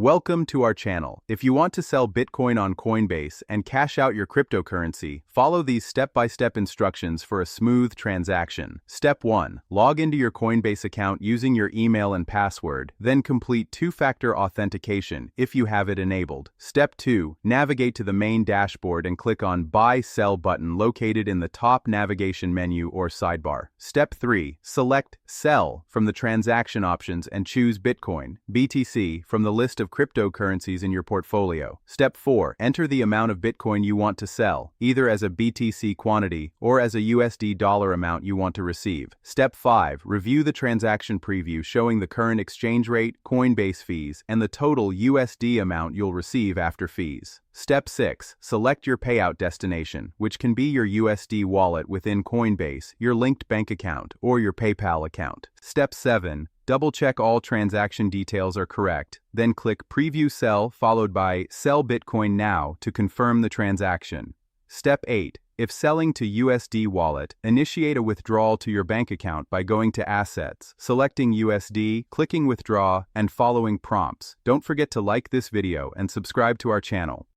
Welcome to our channel. If you want to sell Bitcoin on Coinbase and cash out your cryptocurrency, follow these step-by-step instructions for a smooth transaction. Step 1. Log into your Coinbase account using your email and password, then complete two-factor authentication if you have it enabled. Step 2. Navigate to the main dashboard and click on Buy Sell button located in the top navigation menu or sidebar. Step 3. Select Sell from the transaction options and choose Bitcoin, BTC, from the list of cryptocurrencies in your portfolio. Step 4. Enter the amount of Bitcoin you want to sell, either as a BTC quantity or as a USD dollar amount you want to receive. Step 5. Review the transaction preview showing the current exchange rate, Coinbase fees, and the total USD amount you'll receive after fees. Step 6. Select your payout destination, which can be your USD wallet within Coinbase, your linked bank account, or your PayPal account. Step 7. Double-check all transaction details are correct, then click Preview Sell followed by Sell Bitcoin Now to confirm the transaction. Step 8. If selling to USD wallet, initiate a withdrawal to your bank account by going to Assets, selecting USD, clicking Withdraw, and following prompts. Don't forget to like this video and subscribe to our channel.